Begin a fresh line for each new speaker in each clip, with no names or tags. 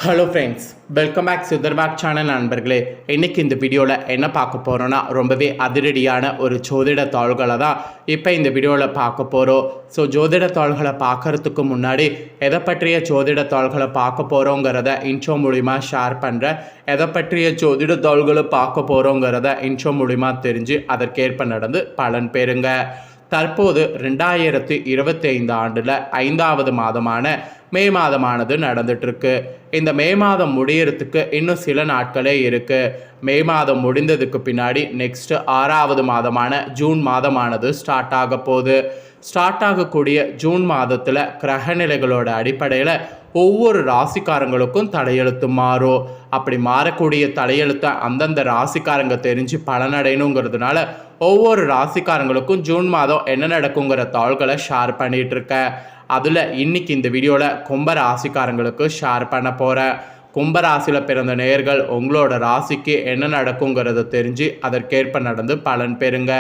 Hello friends, welcome back சுதர்பாக் channel நண்பர்களே. இன்றைக்கி இந்த வீடியோவில் என்ன பார்க்க போகிறோன்னா ரொம்பவே அதிரடியான ஒரு ஜோதிட தாள்களை தான் இப்போ இந்த வீடியோவில் பார்க்க போகிறோம். ஸோ ஜோதிட தாள்களை பார்க்குறதுக்கு முன்னாடி எதை பற்றிய ஜோதிட தாள்களை பார்க்க போகிறோங்கிறத இன்ட்ரோ மூலிமா ஷேர் பண்ணுறேன். எதை பற்றிய ஜோதிட தாள்களை பார்க்க போகிறோங்கிறத இன்ட்ரோ மூலிமா தெரிஞ்சு அதற்கேற்ப நடந்து பலன் பெறுங்க. தற்போது 2025 ஆண்டில் 5வது மாதமான மே மாதமானது நடந்துட்டுருக்கு. இந்த மே மாதம் முடியறதுக்கு இன்னும் சில நாட்களே இருக்குது. மே மாதம் முடிந்ததுக்கு பின்னாடி நெக்ஸ்ட்டு 6வது மாதமான ஜூன் மாதமானது ஸ்டார்ட் ஆக போகுது. ஸ்டார்ட் ஆகக்கூடிய ஜூன் மாதத்தில் கிரகநிலைகளோட அடிப்படையில் ஒவ்வொரு ராசிக்காரங்களுக்கும் தலையெழுத்து மாறும். அப்படி மாறக்கூடிய தலையெழுத்தை அந்தந்த ராசிக்காரங்க தெரிஞ்சு பலனடையணுங்கிறதுனால ஒவ்வொரு ராசிக்காரங்களுக்கும் ஜூன் மாதம் என்ன நடக்குங்கிற தாள்களை ஷேர் பண்ணிகிட்ருக்கேன். அதில் இன்றைக்கி இந்த வீடியோவில் கும்ப ராசிக்காரங்களுக்கு ஷேர் பண்ண போகிறேன். கும்பராசியில் பிறந்த நேயர்கள் உங்களோட ராசிக்கு என்ன நடக்குங்கிறத தெரிஞ்சு அதற்கேற்ப நடந்து பலன் பெறுங்க.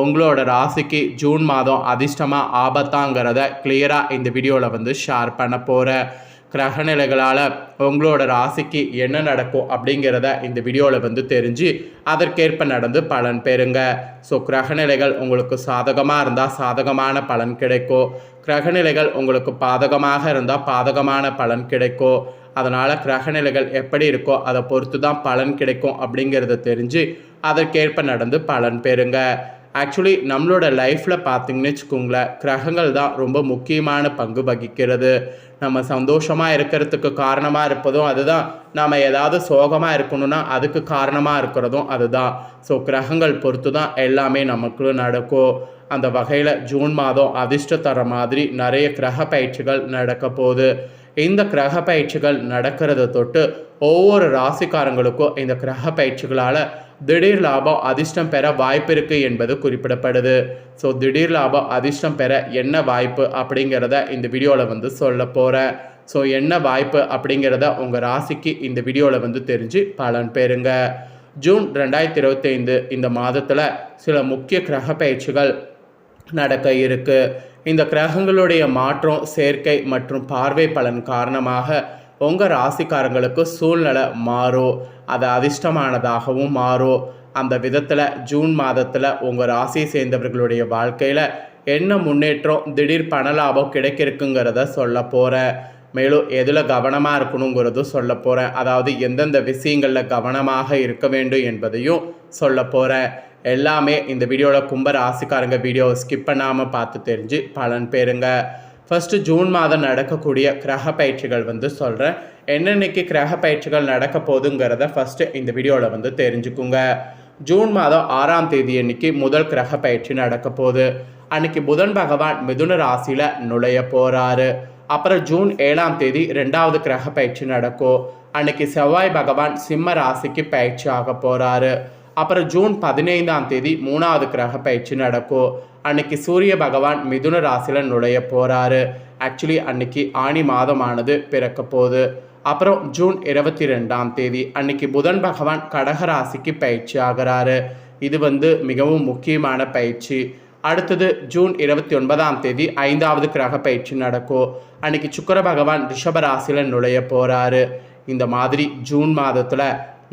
உங்களோட ராசிக்கு ஜூன் மாதம் அதிர்ஷ்டமாக ஆபத்தாங்கிறத கிளியராக இந்த வீடியோவில் ஷேர் பண்ண போகிறேன். கிரகநிலைகளால் உங்களோட ராசிக்கு என்ன நடக்கும் அப்படிங்கிறத இந்த வீடியோவில் தெரிஞ்சு அதற்கேற்ப நடந்து பலன் பெறுங்க. ஸோ கிரகநிலைகள் உங்களுக்கு சாதகமாக இருந்தால் சாதகமான பலன் கிடைக்கும். கிரகநிலைகள் உங்களுக்கு பாதகமாக இருந்தால் பாதகமான பலன் கிடைக்கும். அதனால் கிரகநிலைகள் எப்படி இருக்கோ அதை பொறுத்து தான் பலன் கிடைக்கும் அப்படிங்கிறத தெரிஞ்சு அதற்கேற்ப நடந்து பலன் பெறுங்க. ஆக்சுவலி நம்மளோட லைஃப்பில் பார்த்திங்கன்னு வச்சுக்கோங்களேன், கிரகங்கள் தான் ரொம்ப முக்கியமான பங்கு வகிக்கிறது. நம்ம சந்தோஷமாக இருக்கிறதுக்கு காரணமாக இருப்பதும் அதுதான், நாம் ஏதாவது சோகமாக இருக்கணும்னா அதுக்கு காரணமாக இருக்கிறதும் அதுதான். ஸோ கிரகங்கள் பொறுத்து தான் எல்லாமே நமக்கு நடக்கும். அந்த வகையில் ஜூன் மாதம் அதிர்ஷ்டம் தர மாதிரி நிறைய கிரக பயிற்சிகள் நடக்க போகுது. இந்த கிரக பயிற்சிகள் நடக்கிறத தொட்டு ஒவ்வொரு ராசிக்காரங்களுக்கும் இந்த கிரக பயிற்சிகளால் திடீர் லாபம் அதிர்ஷ்டம் பெற வாய்ப்பு இருக்குது என்பது குறிப்பிடப்படுது. ஸோ திடீர் லாபம் அதிர்ஷ்டம் பெற என்ன வாய்ப்பு அப்படிங்கிறத இந்த வீடியோவில் சொல்ல போகிறேன். ஸோ என்ன வாய்ப்பு அப்படிங்கிறத உங்கள் ராசிக்கு இந்த வீடியோவில் தெரிஞ்சு பலன் பெறுங்க. ஜூன் 2025 இந்த மாதத்தில் சில முக்கிய கிரக பயிற்சிகள் நடக்க இருக்குது. இந்த கிரகங்களுடைய மாற்றம், சேர்க்கை மற்றும் பார்வை பலன் காரணமாக உங்கள் ராசிக்காரங்களுக்கு சூழ்நிலை மாறும். அது அதிர்ஷ்டமானதாகவும் மாறும். அந்த விதத்தில் ஜூன் மாதத்தில் உங்கள் ராசியை சேர்ந்தவர்களுடைய வாழ்க்கையில் என்ன முன்னேற்றம், திடீர் பண லாபம் கிடைக்கிருக்குங்கிறத சொல்ல போகிறேன். மேலும் எதில் கவனமாக இருக்கணுங்கிறதும் சொல்ல போகிறேன். அதாவது எந்தெந்த விஷயங்களில் கவனமாக இருக்க வேண்டும் என்பதையும் சொல்ல போகிறேன். எல்லாமே இந்த வீடியோவில் கும்ப ராசிக்காரங்க வீடியோவை ஸ்கிப் பண்ணாமல் பார்த்து தெரிஞ்சு பலன் பெறுங்க. ஃபஸ்ட்டு ஜூன் மாதம் நடக்கக்கூடிய கிரக பயிற்சிகள் சொல்கிறேன். என்னென்னைக்கு கிரக பயிற்சிகள் நடக்க போகுதுங்கிறத ஃபஸ்ட்டு இந்த வீடியோவில் தெரிஞ்சுக்குங்க. ஜூன் மாதம் 6ஆம் தேதி அன்னைக்கு முதல் கிரக பயிற்சி நடக்க போகுது. அன்றைக்கி புதன் பகவான் மிதுன ராசியில் நுழைய போகிறாரு. அப்புறம் ஜூன் 7ஆம் தேதி 2வது கிரக பயிற்சி நடக்கும். அன்றைக்கி செவ்வாய் பகவான் சிம்ம ராசிக்கு பயிற்சி ஆக போகிறாரு. அப்புறம் ஜூன் 15ஆம் தேதி 3வது கிரக பயிற்சி நடக்கும். அன்னைக்கு சூரிய பகவான் மிதுன ராசியில் நுழைய போகிறாரு. ஆக்சுவலி அன்னைக்கு ஆணி மாதமானது பிறக்க போகுது. அப்புறம் ஜூன் 22ஆம் தேதி அன்னைக்கு புதன் பகவான் கடக ராசிக்கு பயிற்சி ஆகிறாரு. இது மிகவும் முக்கியமான பயிற்சி. அடுத்தது ஜூன் 29ஆம் தேதி 5வது கிரக பயிற்சி நடக்கும். அன்னைக்கு சுக்கிர பகவான் ரிஷப ராசியில் நுழைய போகிறாரு. இந்த மாதிரி ஜூன் மாதத்தில்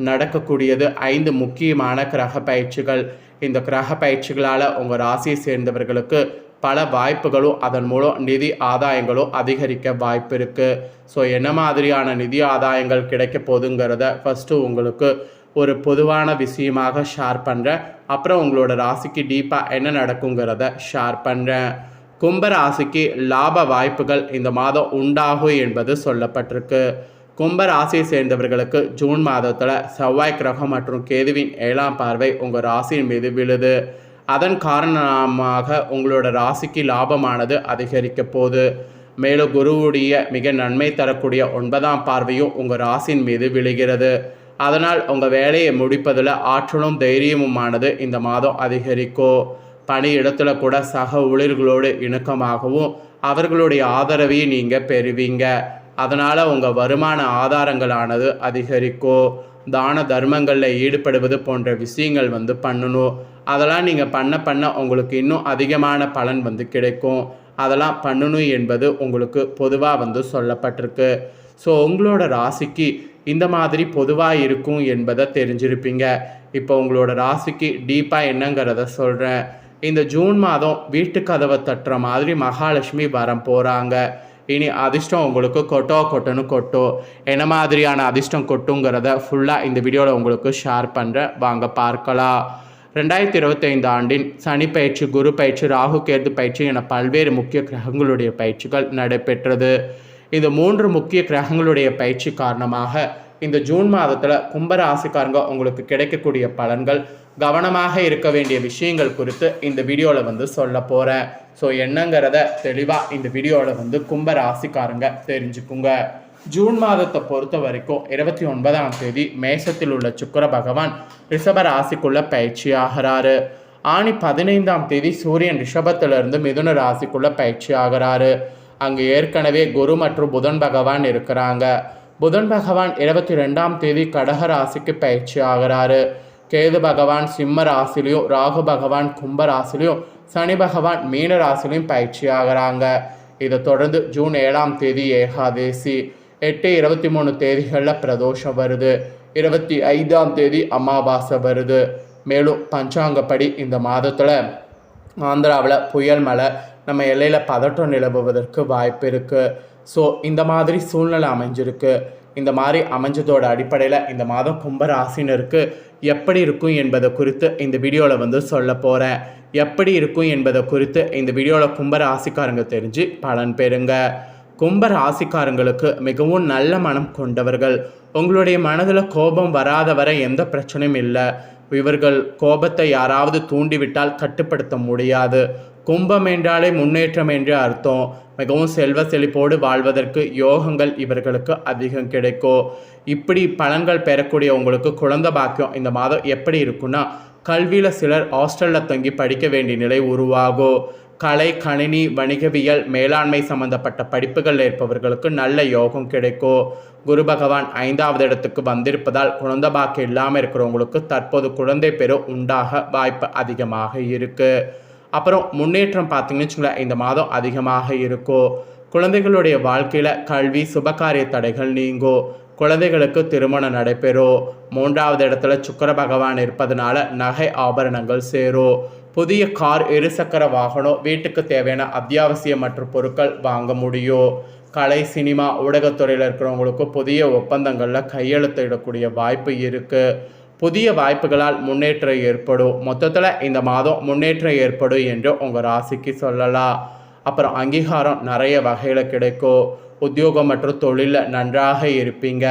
நடக்கக்கூடியது 5 முக்கியமான கிரக பயிற்சிகள். இந்த கிரக பயிற்சிகளால் உங்கள் ராசியை சேர்ந்தவர்களுக்கு பல வாய்ப்புகளும் அதன் மூலம் நிதி ஆதாயங்களும் அதிகரிக்க வாய்ப்பு இருக்குது. ஸோ என்ன மாதிரியான நிதி ஆதாயங்கள் கிடைக்க போகுதுங்கிறத ஃபஸ்ட்டு உங்களுக்கு ஒரு பொதுவான விஷயமாக ஷேர் பண்ணுறேன். அப்புறம் உங்களோட ராசிக்கு டீப்பாக என்ன நடக்குங்கிறத ஷேர் பண்ணுறேன். கும்ப ராசிக்கு லாப வாய்ப்புகள் இந்த மாதம் உண்டாகும் என்பது சொல்லப்பட்டிருக்கு. கும்ப ராசியை சேர்ந்தவர்களுக்கு ஜூன் மாதத்தில் செவ்வாய் கிரகம் மற்றும் கேதுவின் 7ஆம் பார்வை உங்கள் ராசியின் மீது விழுது. அதன் காரணமாக உங்களோட ராசிக்கு லாபமானது அதிகரிக்க போகுது. மேலும் குருவுடைய மிக நன்மை தரக்கூடிய 9ஆம் பார்வையும் உங்கள் ராசியின் மீது விழுகிறது. அதனால் உங்கள் வேலையை முடிப்பதில் ஆற்றலும் தைரியமுமானது இந்த மாதம் அதிகரிக்கும். பணி இடத்துல கூட சக ஊழியர்களோடு இணக்கமாகவும் அவர்களுடைய ஆதரவையும் நீங்கள் பெறுவீங்க. அதனால் உங்கள் வருமான ஆதாரங்களானது அதிகரிக்கும். தான தர்மங்களில் ஈடுபடுவது போன்ற விஷயங்கள் பண்ணணும். அதெல்லாம் நீங்கள் பண்ண உங்களுக்கு இன்னும் அதிகமான பலன் கிடைக்கும். அதெல்லாம் பண்ணணும் என்பது உங்களுக்கு பொதுவாக சொல்லப்பட்டிருக்கு. ஸோ உங்களோட ராசிக்கு இந்த மாதிரி பொதுவாக இருக்கும் என்பதை தெரிஞ்சிருப்பீங்க. இப்போ உங்களோட ராசிக்கு டீப்பாக என்னங்கிறத சொல்கிறேன். இந்த ஜூன் மாதம் வீட்டு கதவை தட்டுற மாதிரி மகாலட்சுமி வரம் போகிறாங்க. இனி அதிர்ஷ்டம் உங்களுக்கு கொட்டோன்னு கொட்டும். என்ன மாதிரியான அதிர்ஷ்டம் கொட்டுங்கிறத ஃபுல்லாக இந்த வீடியோவில் உங்களுக்கு ஷேர் பண்ணுறேன், வாங்க பார்க்கலாம். 2025 ஆண்டின் சனி பயிற்சி, குரு பயிற்சி, ராகு கேது பயிற்சி என பல்வேறு முக்கிய கிரகங்களுடைய பயிற்சிகள் நடைபெற்றது. இந்த 3 முக்கிய கிரகங்களுடைய பயிற்சி காரணமாக இந்த ஜூன் மாதத்தில் கும்பராசிக்காரங்க உங்களுக்கு கிடைக்கக்கூடிய பலன்கள், கவனமாக இருக்க வேண்டிய விஷயங்கள் குறித்து இந்த வீடியோவில் சொல்ல போகிறேன். ஸோ என்னங்கிறத தெளிவாக இந்த வீடியோவில் கும்பராசிக்காரங்க தெரிஞ்சுக்குங்க. ஜூன் மாதத்தை பொறுத்த வரைக்கும் 29ஆம் தேதி மேஷத்தில் உள்ள சுக்கிர பகவான் ரிஷப ராசிக்குள்ள பயிற்சி ஆகிறாரு. ஆனி 15ஆம் தேதி சூரியன் ரிஷபத்திலிருந்து மிதுன ராசிக்குள்ள பயிற்சி ஆகிறாரு. அங்கு ஏற்கனவே குரு மற்றும் புதன் பகவான் இருக்கிறாங்க. புதன் பகவான் 22ஆம் தேதி கடக ராசிக்கு பயிற்சி ஆகிறாரு. கேது பகவான் சிம்ம ராசிலையும், ராகு பகவான் கும்ப ராசிலையும், சனி பகவான் மீன ராசிலையும் பயிற்சி ஆகிறாங்க. இதை தொடர்ந்து ஜூன் 7ஆம் தேதி ஏகாதேசி, 8-23 தேதிகளில் பிரதோஷம் வருது. 25ஆம் தேதி அமாவாசை வருது. மேலும் பஞ்சாங்கப்படி இந்த மாதத்தில் ஆந்திராவில் புயல் மழை, நம்ம எல்லையில் பதட்டம் நிலவுவதற்கு வாய்ப்பு இருக்குது. ஸோ இந்த மாதிரி சூழ்நிலை அமைஞ்சிருக்கு. இந்த மாதிரி அமைஞ்சதோட அடிப்படையில் இந்த மாதம் கும்பராசினருக்கு எப்படி இருக்கும் என்பதை குறித்து இந்த வீடியோவில் சொல்ல போகிறேன். எப்படி இருக்கும் என்பதை குறித்து இந்த வீடியோவில் கும்பராசிக்காரங்க தெரிஞ்சு பலன் பெறுங்க. கும்பராசிக்காரங்களுக்கு மிகவும் நல்ல மனம் கொண்டவர்கள். உங்களுடைய மனதில் கோபம் வராத வரை எந்த பிரச்சனையும் இல்லை. இவர்கள் கோபத்தை யாராவது தூண்டிவிட்டால் கட்டுப்படுத்த முடியாது. கும்பம் என்றாலே முன்னேற்றம் என்று அர்த்தம். மிகவும் செல்வ செழிப்போடு வாழ்வதற்கு யோகங்கள் இவர்களுக்கு அதிகம் கிடைக்கும். இப்படி பலன்கள் பெறக்கூடிய உங்களுக்கு குழந்தை பாக்கியம் இந்த மாதம் எப்படி இருக்குன்னா, கல்வியில் சிலர் ஹாஸ்டலில் தங்கி படிக்க வேண்டிய நிலை உருவாகும். கலை, கணினி, வணிகவியல், மேலாண்மை சம்பந்தப்பட்ட படிப்புகள் இருப்பவர்களுக்கு நல்ல யோகம் கிடைக்கும். குரு பகவான் 5ஆவது இடத்துக்கு வந்திருப்பதால் குழந்தை பாக்கியம் இல்லாமல் இருக்கிறவங்களுக்கு தற்போது குழந்தை பெரு உண்டாக வாய்ப்பு அதிகமாக இருக்குது. அப்புறம் முன்னேற்றம் பார்த்தீங்கன்னு வச்சுங்களேன், இந்த மாதம் அதிகமாக இருக்கும். குழந்தைகளுடைய வாழ்க்கையில் கல்வி, சுபகாரிய தடைகள் நீங்கும். குழந்தைகளுக்கு திருமணம் நடைபெறும். 3ஆவது இடத்துல சுக்கிர பகவான் இருப்பதனால நகை ஆபரணங்கள் சேரும். புதிய கார், இருசக்கர வாகனம், வீட்டுக்கு தேவையான அத்தியாவசிய மற்றும் பொருட்கள் வாங்க முடியும். கலை, சினிமா, ஊடகத்துறையில் இருக்கிறவங்களுக்கு புதிய ஒப்பந்தங்களில் கையெழுத்திடக்கூடிய வாய்ப்பு இருக்குது. புதிய வாய்ப்புகளால் முன்னேற்றம் ஏற்படும். மொத்தத்தில் இந்த மாதம் முன்னேற்றம் ஏற்படும் என்று உங்கள் ராசிக்கு சொல்லலாம். அப்புறம் அங்கீகாரம் நிறைய வகையில் கிடைக்கும். உத்தியோகம் மற்றும் தொழிலில் நன்றாக இருப்பீங்க.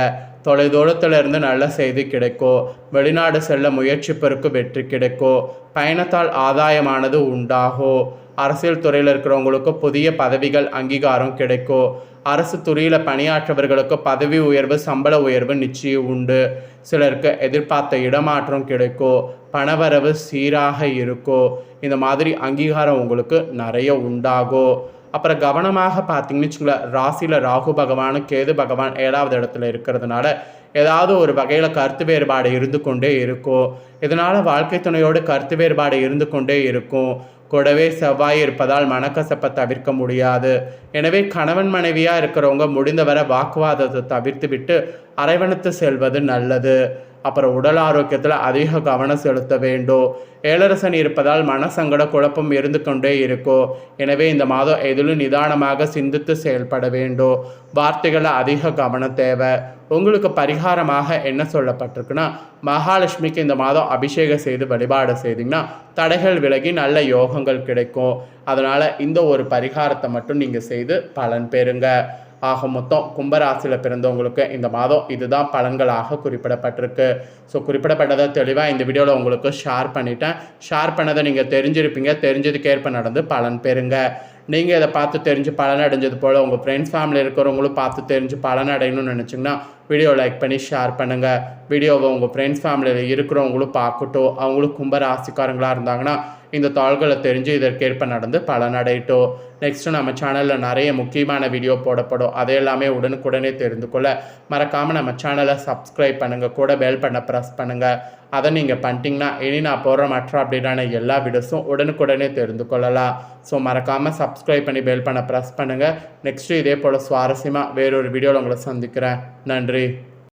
தொலைதூரத்திலிருந்து நல்ல செய்தி கிடைக்கும். வெளிநாடு செல்ல முயற்சிப்பதற்கு வெற்றி கிடைக்கும். பயணத்தால் ஆதாயமானது உண்டாகும். அரசியல் துறையில் இருக்கிறவங்களுக்கு புதிய பதவிகள், அங்கீகாரம் கிடைக்கும். அரசு துறையில் பணியாற்றவர்களுக்கு பதவி உயர்வு, சம்பள உயர்வு நிச்சயம் உண்டு. சிலருக்கு எதிர்பார்த்த இடமாற்றம் கிடைக்கும். பணவரவு சீராக இருக்கும். இந்த மாதிரி அங்கீகாரம் உங்களுக்கு நிறைய உண்டாகும். அப்புறம் கவனமாக பார்த்தீங்கன்னு வச்சுங்களேன், ராசியில் ராகு பகவான், கேது பகவான் 7ஆவது இடத்துல இருக்கிறதுனால ஏதாவது ஒரு வகையில் கருத்து வேறுபாடு இருந்து கொண்டே இருக்கும். இதனால் வாழ்க்கை துணையோடு கருத்து வேறுபாடு இருந்து கொண்டே இருக்கும். கூடவே செவ்வாய் இருப்பதால் மனக்கசப்பை தவிர்க்க முடியாது. எனவே கணவன் மனைவியாக இருக்கிறவங்க முடிந்தவரை வாக்குவாதத்தை தவிர்த்து விட்டு அரவணைத்து செல்வது நல்லது. அப்புறம் உடல் ஆரோக்கியத்தில் அதிக கவனம் செலுத்த வேண்டும். ஏழரசன் இருப்பதால் மனசங்கட குழப்பம் இருந்து கொண்டே இருக்கும். எனவே இந்த மாதம் எதிலும் நிதானமாக சிந்தித்து செயல்பட வேண்டும். வார்த்தைகளில் அதிக கவனம் தேவை. உங்களுக்கு பரிகாரமாக என்ன சொல்லப்பட்டிருக்குன்னா, மகாலட்சுமிக்கு இந்த மாதம் அபிஷேகம் செய்து வழிபாடு செய்தீங்கன்னா தடைகள் விலகி நல்ல யோகங்கள் கிடைக்கும். அதனால் இந்த ஒரு பரிகாரத்தை மட்டும் நீங்கள் செய்து பலன் பெறுங்க. ஆக மொத்தம் கும்பராசியில் பிறந்தவங்களுக்கு இந்த மாதம் இதுதான் பலன்களாக குறிப்பிடப்பட்டிருக்கு. ஸோ குறிப்பிடப்பட்டதை தெளிவாக இந்த வீடியோவில் உங்களுக்கு ஷேர் பண்ணிட்டேன். ஷேர் பண்ணதை நீங்கள் தெரிஞ்சிருப்பீங்க. தெரிஞ்சதுக்கேற்ப நடந்து பலன் பெறுங்க. நீங்கள் இதை பார்த்து தெரிஞ்சு பலன் அடைஞ்சது போல் உங்கள் ஃப்ரெண்ட்ஸ் ஃபேமிலி இருக்கிறவங்களும் பார்த்து தெரிஞ்சு பலன் அடையணும்னு நினச்சிங்கன்னா வீடியோ லைக் பண்ணி ஷேர் பண்ணுங்கள். வீடியோவை உங்கள் ஃப்ரெண்ட்ஸ் ஃபேமிலியில் இருக்கிறவங்களும் பார்க்கட்டும். அவங்களும் கும்பராசிக்காரங்களாக இருந்தாங்கன்னா இந்த தாள்களை தெரிஞ்சு இதற்கேற்ப நடந்து பலனடையட்டும். நெக்ஸ்ட்டு நம்ம சேனலில் நிறைய முக்கியமான வீடியோ போடப்படும். அதை எல்லாமே உடனுக்குடனே தெரிந்து கொள்ள மறக்காமல் நம்ம சேனலை சப்ஸ்கிரைப் பண்ணுங்கள், கூட பெல் பண்ண ப்ரெஸ் பண்ணுங்கள். அதை நீங்கள் பண்ணிட்டீங்கன்னா இனி நான் போடுற மற்ற அப்படின்னா எல்லா வீடியோஸும் உடனுக்குடனே தெரிந்து கொள்ளலாம். ஸோ மறக்காமல் சப்ஸ்கிரைப் பண்ணி பெல் பண்ண ப்ரெஸ் பண்ணுங்கள். நெக்ஸ்ட்டு இதே போல் சுவாரஸ்யமாக வேறொரு வீடியோவில் உங்களை சந்திக்கிறேன். நன்றி.